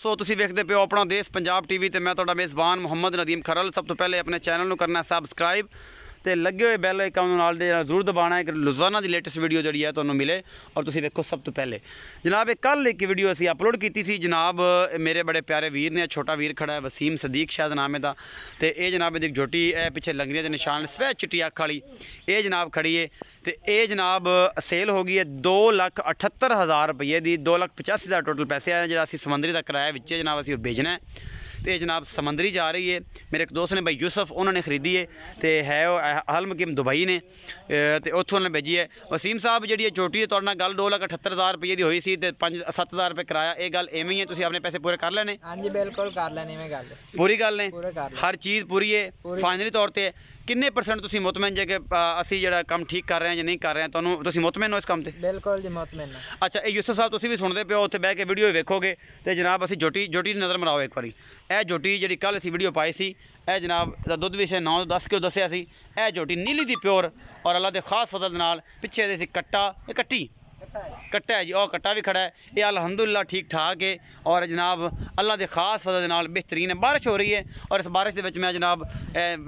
ਸੋ ਤੁਸੀਂ ਵੇਖਦੇ ਪਿਓ ਆਪਣਾ ਦੇਸ਼ ਪੰਜਾਬ ਟੀਵੀ ਤੇ ਮੈਂ ਤੁਹਾਡਾ ਮੇਜ਼ਬਾਨ ਮੁਹੰਮਦ ਨਦੀਮ ਖਰਲ। ਸਭ ਤੋਂ ਪਹਿਲੇ ਆਪਣੇ ਚੈਨਲ ਨੂੰ ਕਰਨਾ ਸਬਸਕ੍ਰਾਈਬ ਤੇ ਲੱਗੇ ਹੋਏ ਬੈਲ ਆਈਕਨ ਨੂੰ ਨਾਲ ਦੇ ਜ਼ਰੂਰ ਦਬਾਉਣਾ ਹੈ ਕਿ ਰੋਜ਼ਾਨਾ ਦੀ ਲੇਟੈਸਟ ਵੀਡੀਓ ਜਿਹੜੀ ਹੈ ਤੁਹਾਨੂੰ ਮਿਲੇ ਔਰ ਤੁਸੀਂ ਵੇਖੋ ਸਭ ਤੋਂ ਪਹਿਲੇ। ਜਨਾਬ ਇਹ ਕੱਲ ਇੱਕ ਵੀਡੀਓ ਅਸੀਂ ਅਪਲੋਡ ਕੀਤੀ ਸੀ ਜਨਾਬ, ਮੇਰੇ ਬੜੇ ਪਿਆਰੇ ਵੀਰ ਨੇ, ਛੋਟਾ ਵੀਰ ਖੜਾ ਹੈ ਵਸੀਮ ਸਦੀਕ ਸ਼ਾਇਦ ਨਾਮ ਇਹਦਾ, ਤੇ ਇਹ ਜਨਾਬ ਇਹਦੀ ਜੋਟੀ ਇਹ ਪਿੱਛੇ ਲੰਗਰੀਆਂ ਦੇ ਨਿਸ਼ਾਨ ਸਵੈ ਚਿੱਟੀ ਅੱਖ ਵਾਲੀ ਇਹ ਜਨਾਬ ਖੜੀ ਹੈ ਤੇ ਇਹ ਜਨਾਬ ਸੇਲ ਹੋ ਗਈ ਹੈ 2,78,000 ਰੁਪਏ ਦੀ। 2,85,000 ਟੋਟਲ ਪੈਸੇ ਆਏ ਜਿਹੜਾ ਅਸੀਂ ਸਮੰਦਰੀ ਦਾ ਕਿਰਾਇਆ ਵਿੱਚ ਜਨਾਬ ਅਸੀਂ ਉਹ ਭੇਜਣਾ है। तो जनाब समंदरी जा रही है। मेरे एक दोस्त ने भाई यूसुफ उन्होंने खरीदी है तो है हल मुकीम दुबई ने तो उत्थों उन्होंने भेजी है। वसीम साहब जी चोटी है तुहाडे नाल गल 2,78,000 रुपये की हुई सी ते 5-7,000 रुपये किराया। ये गल एवें ही है, तुसीं अपने पैसे पूरे कर लेने? हाँ जी बिल्कुल कर लेने में गल पूरी गल ने हर चीज़ पूरी है फाइनली तौर पर। किन्ने परसेंट तुसीं मुतमैन जे कि असीं जिहड़ा काम ठीक कर रहे हैं या नहीं कर रहे हैं, तुहानूं तुसीं मुतमैन हो इस काम ते? बिल्कुल जी मुतमैन। अच्छा ये यूसुफ साहब तुसीं भी सुनदे पिओ, उत्थे बैठ के वीडियो वेखोगे तो जनाब असीं जोटी दी नज़र मराओ एक बारी। यह जोटी जिहड़ी कल असीं वीडियो पाई सी यह जनाब दा दुੱਧ भी 9-10 किलो दस्सिया सी। यह जोटी नीली दी प्योर और अल्लाह दे खास फजल दे नाल पिछे दे सी कट्टा ये कट्टी कट्टा है जी और कट्टा भी खड़ा है। ये अल्हम्दुलिल्लाह ठीक ठाक है और जनाब अल्लाह के खास फजल दे नाल बेहतरीन है। बारिश हो रही है और इस बारिश के मैं जनाब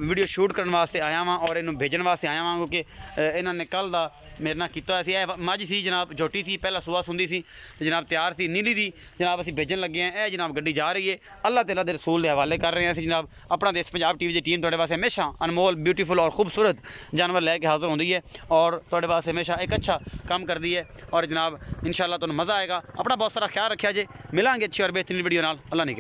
वीडियो शूट करने वास्ते आया वहाँ और इन्हूं भेजने वास्ते आया वहाँ क्योंकि इन्होंने कल का मेरे नाल कीता सी। मझ सी जनाब जोटी सी पहला सुबह सुंदी सी जनाब तैयार सी नीली दी जनाब असीं भेजन लगे हैं। यह जनाब गड्डी जा रही है अल्लाह ताला दे रसूल के हवाले कर रहे हैं। असीं जनाब अपना देश पंजाब टीवी की टीम तुहाडे वास्ते हमेशा अनमोल ब्यूटीफुल और खूबसूरत जानवर लैके हाजिर होंदी है और तुहाडे वास्ते हमेशा एक अच्छा काम करती है और जनाब इंशाअल्लाह तुहानूं मज़ा आएगा। अपना बहुत सारा ख्याल रखिया जे। मिलांगे अच्छी और बेहतरीन वीडियो नाल। अल्लाह ने